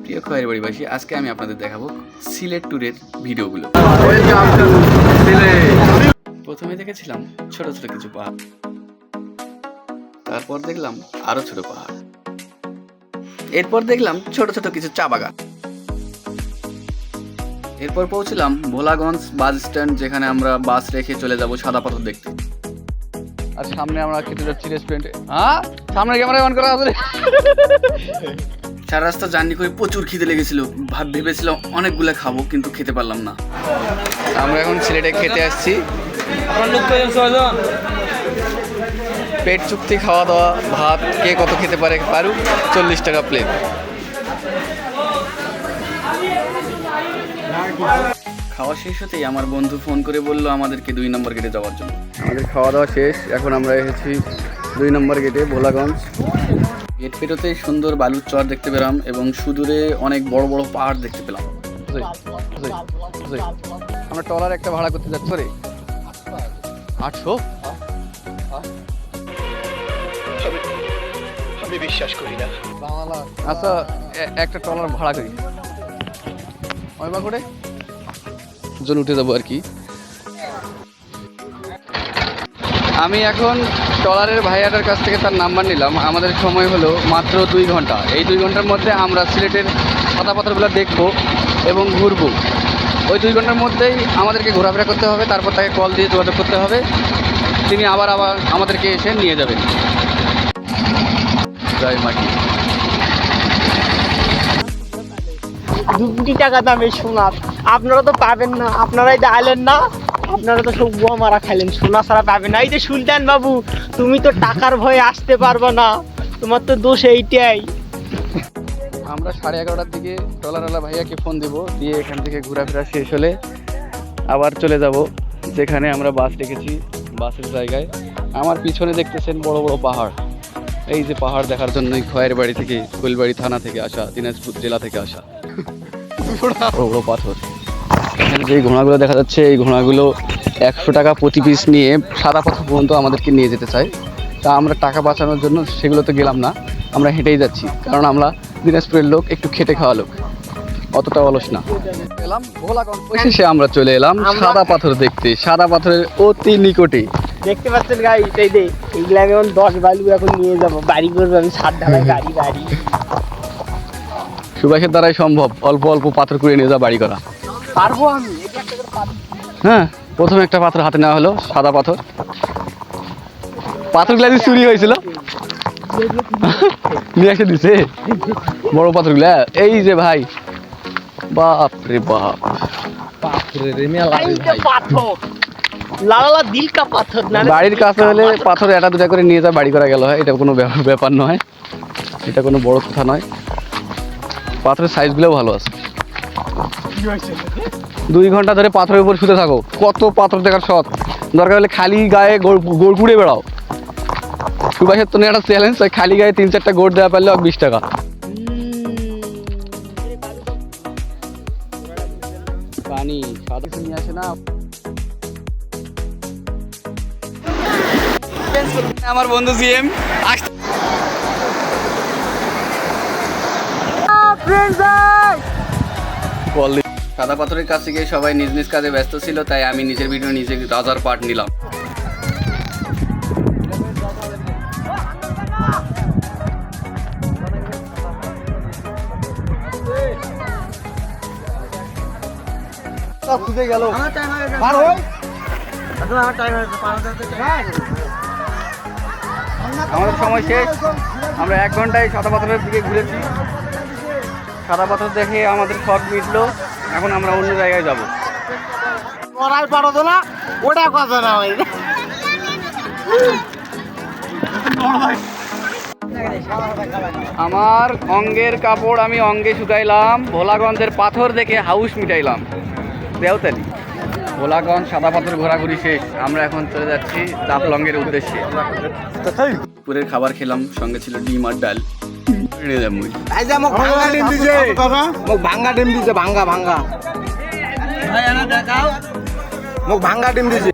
প্রিয় খয়ের বাড়িবাসী, আজকে আমি আপনাদের দেখাবো সিলেট ট্যুরের ভিডিওগুলো। প্রথমে দেখেছিলাম ছোট ছোট কিছু পাহাড়, তারপর দেখলাম আরো ছোট পাহাড়, এরপর দেখলাম ছোট ছোট কিছু চা বাগান, এরপর পৌঁছলাম ভোলাগঞ্জ বাস স্ট্যান্ড, যেখানে আমরা বাস রেখে চলে যাব সাদা পাথর দেখতে। আর সামনে আমরা খেতে যাচ্ছি রেস্টুরেন্টে। হ্যাঁ, সামনে ক্যামেরা অন করা আছে। সারা রাস্তা জার্নি করে প্রচুর খিদে লেগেছিল, ভেবেছিলাম অনেকগুলো খাবো, কিন্তু খেতে পারলাম না। আমরা এখন সিলেটে খেতে আসছি। পেট চুক্তি, খাওয়া দাওয়া, ভাত, কে কত খেতে পারে পারুক, 40 টাকা প্লেট। খাওয়া শেষ হতেই আমার বন্ধু ফোন করে বললো আমাদেরকে 2 নম্বর গেটে যাওয়ার জন্য। আমাদের খাওয়া দাওয়া শেষ, এখন আমরা এসেছি 2 নম্বর গেটে, ভোলাগঞ্জ। গেট পেরোতে সুন্দর বালুর চর দেখতে পেলাম এবং সুদূরে অনেক বড় বড় পাহাড় দেখতে পেলাম। আমরা ট্রলার একটা ভাড়া করতে যাচ্ছি। 800? আমি বিশ্বাস করি না। আচ্ছা, একটা ট্রলার ভাড়া করি, ওই বা করে জন উঠে যাবো আর কি। আমি এখন ট্রলারের ভাইয়াটার কাছ থেকে তার নাম্বার নিলাম। আমাদের সময় হলো মাত্র 2 ঘন্টা। এই 2 ঘন্টার মধ্যে আমরা সিলেটের সাদা পাথরগুলো দেখবো এবং ঘুরবো। ওই 2 ঘন্টার মধ্যেই আমাদেরকে ঘোরাফেরা করতে হবে, তারপর তাকে কল দিয়ে যোগাযোগ করতে হবে, তিনি আবার আমাদেরকে এসে নিয়ে যাবেন। জয় মাটি। 2 কোটি টাকা দামে সোনা আপনারা তো পাবেন না, আপনারাই আইলেন না, আপনারা তো সব গুয়া মারা খাইলেন, সোনা ছাড়া পাবেন না। এই যে সুলতান বাবু, তুমি তো টাকার ভয়ে আসতে পারবে না, তোমার তো দোষ এইটাই। আমরা 11:30টার দিকে ট্রলারওয়ালা ভাইয়াকে ফোন দেব, দিয়ে এখান থেকে ঘোরাফেরা শেষ হলে আবার চলে যাব যেখানে আমরা বাস রেখেছি, বাসের জায়গায়। আমার পিছনে দেখতেছেন বড় বড় পাহাড়। এই যে পাহাড় দেখার জন্যই খয়ের বাড়ি থেকে, ফুলবাড়ি থানা থেকে আসা, দিনাজপুর জেলা থেকে আসা বড় বড় পাথর। এখানে যে ঘোড়াগুলো দেখা যাচ্ছে, এই ঘোড়াগুলো 100 টাকা প্রতি পিস নিয়ে সাদা পাথর পর্যন্ত আমাদেরকে নিয়ে যেতে চায়। তা আমরা টাকা বাঁচানোর জন্য সেগুলোতে গেলাম না, আমরা হেঁটেই যাচ্ছি, কারণ আমরা দিনাজপুরের লোক, একটু খেটে খাওয়া লোক, অতটা অলস না। এলাম ভোলাগঞ্জ, শেষে আমরা চলে এলাম সাদা পাথর দেখতে। সাদা পাথরের অতি নিকটে দেখতে পাচ্ছেন গাড়ি, এইগুলা আমি এখন 10 বালু এখন নিয়ে যাবো, বাড়ি করবো আমি, 7 ঢালাই গাড়ি বাড়ি। সুভাষের দ্বারাই সম্ভব অল্প অল্প পাথর করে নিয়ে যা বাড়ি করা। পারবো আমি। হ্যাঁ, প্রথমে একটা পাথর হাতে নেওয়া হলো, সাদা পাথর। পাথরগুলা যে চুরি হয়েছিল নিয়ে এসে দিছে বড় পাথরগুলা। এই যে ভাই, বাপ রে বাপ, লালা দিল কা পাথর না, বাড়ির কাছে হলে পাথর 1-2টা করে নিয়ে যা বাড়ি করা গেল হয়, এটা কোনো ব্যাপার নয়, এটা কোনো বড় কথা নয়। পাথরের সাইজগুলোও ভালো আছে। 2 ঘন্টা ধরে পাথরের উপর শুতে থাকো, কত পাথর দেখার শখ। দরকার হলে খালি গায়ে গোড় কুড়ে বেড়াও। সুভাষের তো একটা চ্যালেঞ্জ, খালি গায়ে 3-4টা গোড় দেওয়া পারলে 20 টাকা। পানি সাদা নিয়ে আসে না। আমার বন্ধু জিএম সাদা পাথরের কাছে গিয়ে সবাই নিজ নিজ কাজে ব্যস্ত ছিল, তাই আমি নিজের ভিডিও নিজে রাজার পার্ট নিলাম। আমাদের সময় শেষ, আমরা 1 ঘন্টায় সাদা পাথরের দিকে ঘুরেছি। সাদা পাথর দেখে আমাদের শখ মিটলো, এখন আমরা অন্য জায়গায় যাব। আমার অঙ্গের কাপড় আমি অঙ্গে শুকাইলাম, ভোলাগঞ্জের পাথর দেখে হাউস মিটাইলাম। দেওতালি ভোলাগঞ্জ সাদা পাথর ঘোরাঘুরি শেষ, আমরা এখন চলে যাচ্ছি জাফলংয়ের উদ্দেশ্যে। দুপুরের খাবার খেলাম, সঙ্গে ছিল ডিম আর ডাল। ভাঙ্গা ডিম দিছে, ভাঙ্গা ভাঙ্গা ডিম দিছে।